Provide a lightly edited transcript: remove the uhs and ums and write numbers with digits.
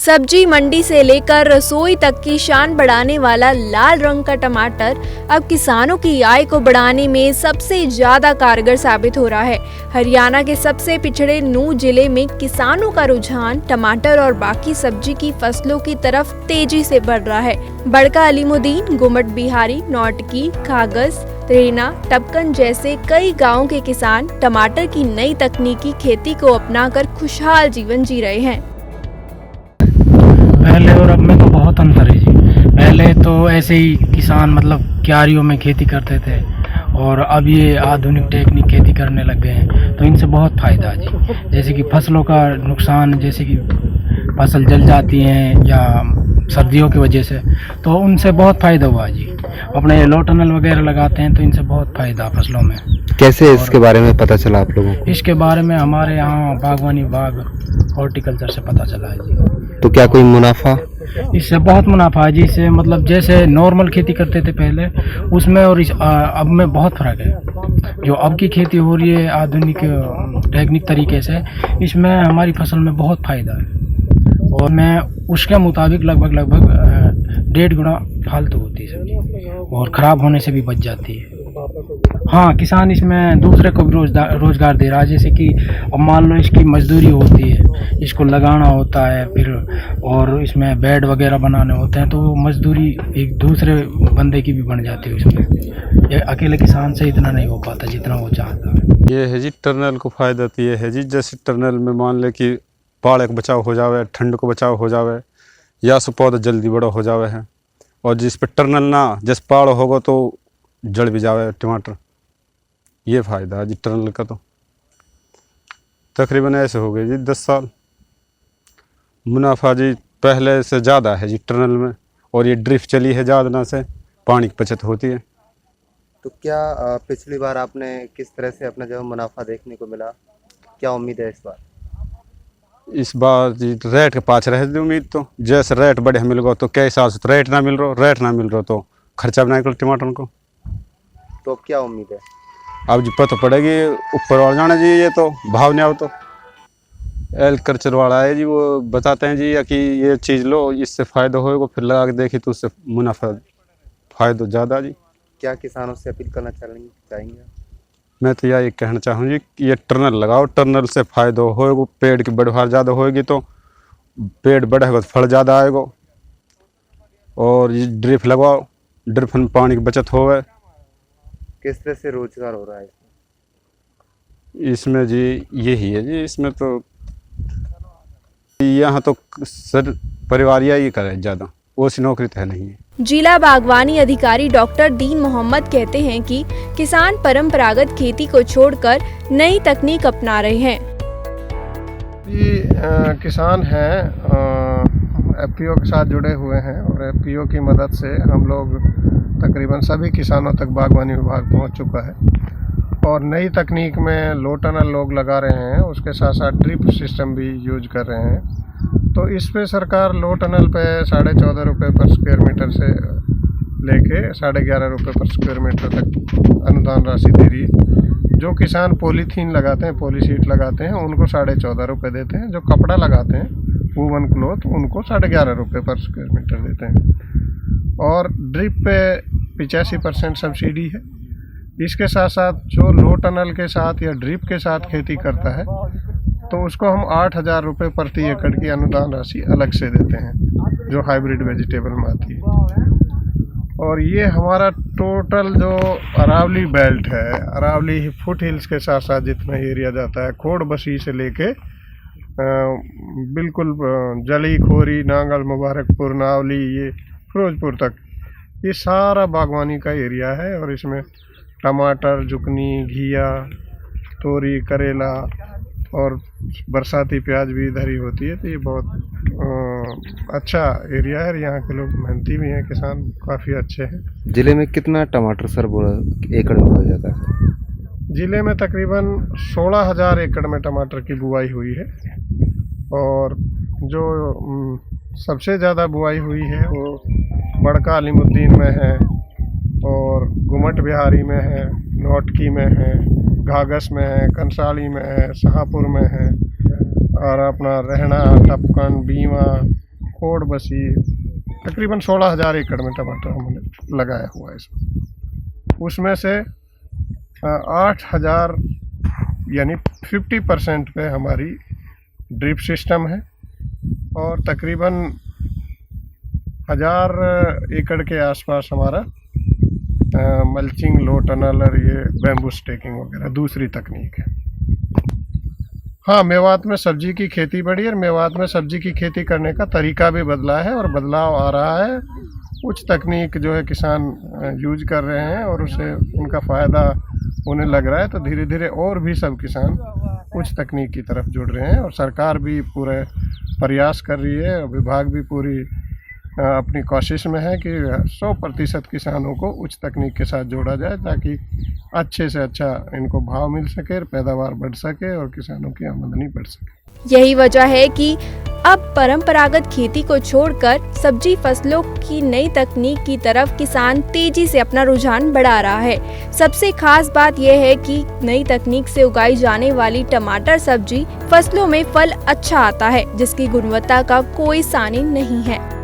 सब्जी मंडी से लेकर रसोई तक की शान बढ़ाने वाला लाल रंग का टमाटर अब किसानों की आय को बढ़ाने में सबसे ज्यादा कारगर साबित हो रहा है। हरियाणा के सबसे पिछड़े नूंह जिले में किसानों का रुझान टमाटर और बाकी सब्जी की फसलों की तरफ तेजी से बढ़ रहा है। बड़का अलीमुद्दीन, गुमट बिहारी, नौटकी, कागज, रेना, टपकन जैसे कई गाँव के किसान टमाटर की नई तकनीकी खेती को अपनाकर खुशहाल जीवन जी रहे हैं। पहले और अब में तो बहुत अंतर है जी। पहले तो ऐसे ही किसान मतलब क्यारियों में खेती करते थे और अब ये आधुनिक टेक्निक खेती करने लग गए हैं, तो इनसे बहुत फ़ायदा है जी। जैसे कि फसलों का नुकसान, जैसे कि फसल जल जाती हैं या सर्दियों की वजह से, तो उनसे बहुत फ़ायदा हुआ जी। अपने लो टनल वगैरह लगाते हैं तो इनसे बहुत फ़ायदा फसलों में। कैसे इसके बारे में पता चला आप लोगों को? इसके बारे में हमारे यहाँ बागवानी विभाग हॉर्टिकल्चर से पता चला है जी। तो क्या कोई मुनाफा? इससे बहुत मुनाफा है जी। इससे मतलब जैसे नॉर्मल खेती करते थे पहले, उसमें और अब में बहुत फ़र्क है। जो अब की खेती हो रही है आधुनिक टेक्निक तरीके से, इसमें हमारी फसल में बहुत फ़ायदा है और मैं उसके मुताबिक लगभग 1.5 गुना फालतू होती है सब्जी और ख़राब होने से भी बच जाती है। हाँ, किसान इसमें दूसरे को भी रोज़गार दे रहा है। जैसे कि अब मान लो इसकी मजदूरी होती है, इसको लगाना होता है फिर, और इसमें बेड वगैरह बनाने होते हैं, तो वो मजदूरी एक दूसरे बंदे की भी बन जाती है इसमें। ये अकेले किसान से इतना नहीं हो पाता जितना वो चाहता है। ये है जी टर्नल को फ़ायदा तो ये है जी, जैसे टर्नल में मान ले कि पाड़ का बचाव हो जावे, ठंड को बचाव हो जावे, या सो पौधा जल्दी बड़ा हो जावे है। और जिस पे टर्नल ना, जिस पाड़ होगा तो जड़ भी जावे टमाटर। ये फ़ायदा है जी टर्नल का। तो तकरीबन ऐसे हो गए जी 10 साल मुनाफा जी पहले से ज़्यादा है जी टर्नल में। और ये ड्रिप चली है ज़्यादा से पानी की बचत होती है। तो क्या पिछली बार आपने किस तरह से अपना जो मुनाफा देखने को मिला, क्या उम्मीद है इस बार? इस बार जी रेट के पास रह दी उम्मीद। तो जैसे रेट बढ़िया मिल गया तो कई हिसाब से तो रेट ना मिल रहा तो खर्चा बनाए कर टमाटर को। तो अब क्या उम्मीद है? अब जी पता पड़ेगी ऊपर और जाना जी। ये तो भाव नहीं आओ तो एग्रीकल्चर वाला है जी, वो बताते हैं जी या कि ये चीज़ लो, इससे फ़ायदा होएगा, फिर लगा के देखी तो उससे मुनाफा फ़ायदा ज़्यादा जी। क्या किसानों से अपील करना चाहेंगे? मैं तो यही कहना चाहूँ जी कि ये टर्नल लगाओ, टर्नल से फ़ायदा होएगा। पेड़ की बढ़वार ज़्यादा होएगी तो पेड़ बढ़ेगा तो फल ज़्यादा आएगा। और ये ड्रिप लगाओ, ड्रिप में पानी की बचत होवे। किस तरह से रोजगार हो रहा है इसमें जी? यही है जी। इसमें तो यहाँ तो सर परिवार यही करे ज़्यादा, ओसी नौकरी तो है नहीं। जिला बागवानी अधिकारी डॉक्टर दीन मोहम्मद कहते हैं कि किसान परंपरागत खेती को छोड़कर नई तकनीक अपना रहे हैं। ये किसान हैं, एफपीओ के साथ जुड़े हुए हैं और एफपीओ की मदद से हम लोग तकरीबन सभी किसानों तक बागवानी विभाग पहुंच चुका है और नई तकनीक में लो टनल लोग लगा रहे हैं, उसके साथ साथ ड्रिप सिस्टम भी यूज कर रहे हैं। तो इस पे सरकार लो टनल पे 14.5 रुपये पर स्क्वायर मीटर से लेके 11.5 रुपये पर स्क्वायर मीटर तक अनुदान राशि दे रही है। जो किसान पॉलीथीन लगाते हैं, पॉलीशीट लगाते हैं, उनको 14.5 रुपये देते हैं। जो कपड़ा लगाते हैं, वूवन क्लॉथ, उनको 11.5 रुपये पर स्क्वायर मीटर देते हैं। और ड्रिप पे 85% सब्सिडी है। इसके साथ साथ जो लो टनल के साथ या ड्रिप के साथ खेती करता है तो उसको हम 8,000 रुपये प्रति एकड़ की अनुदान राशि अलग से देते हैं, जो हाइब्रिड वेजिटेबल में आती है। और ये हमारा टोटल जो अरावली बेल्ट है, अरावली फुट हिल्स के साथ साथ जितना एरिया जाता है, खोड़ बसी से लेके बिल्कुल जली खोरी, नांगल, मुबारकपुर, नावली, ये फिरोजपुर तक, ये सारा बागवानी का एरिया है। और इसमें टमाटर, जुकनी, घिया, तोरी, करेला और बरसाती प्याज भी इधर ही होती है। तो ये बहुत अच्छा एरिया है। यहाँ के लोग मेहनती भी हैं, किसान काफ़ी अच्छे हैं। जिले में कितना टमाटर सर एकड़ में बोया जाता है? जिले में तकरीबन 16,000 एकड़ में टमाटर की बुआई हुई है और जो सबसे ज़्यादा बुआई हुई है वो बड़का अलीमुद्दीन में है और गुमट बिहारी में है, नौटकी में है, घाघस में है, कंसाली में है, शाहपुर में है और अपना रहना, टपकन, बीमा, कोड बसी, तकरीबन 16,000 एकड़ में टमाटर हमने लगाया हुआ है इसमें। उसमें से 8,000 यानी 50% पे हमारी ड्रिप सिस्टम है और तकरीबन 1,000 एकड़ के आसपास हमारा मल्चिंग, लो टनल और ये बैम्बू स्टेकिंग वगैरह दूसरी तकनीक है। हाँ, मेवात में सब्जी की खेती बढ़ी और मेवात में सब्जी की खेती करने का तरीका भी बदला है और बदलाव आ रहा है। उच्च तकनीक जो है किसान यूज कर रहे हैं और उससे उनका फ़ायदा होने लग रहा है, तो धीरे धीरे और भी सब किसान उच्च तकनीक की तरफ जुड़ रहे हैं और सरकार भी पूरे प्रयास कर रही है। विभाग भी पूरी अपनी कोशिश में है कि 100% किसानों को उच्च तकनीक के साथ जोड़ा जाए ताकि अच्छे से अच्छा इनको भाव मिल सके, पैदावार बढ़ सके और किसानों की आमदनी बढ़ सके। यही वजह है कि अब परंपरागत खेती को छोड़कर सब्जी फसलों की नई तकनीक की तरफ किसान तेजी से अपना रुझान बढ़ा रहा है। सबसे खास बात यह है कि नई तकनीक से उगाई जाने वाली टमाटर सब्जी फसलों में फल अच्छा आता है, जिसकी गुणवत्ता का कोई सानी नहीं है।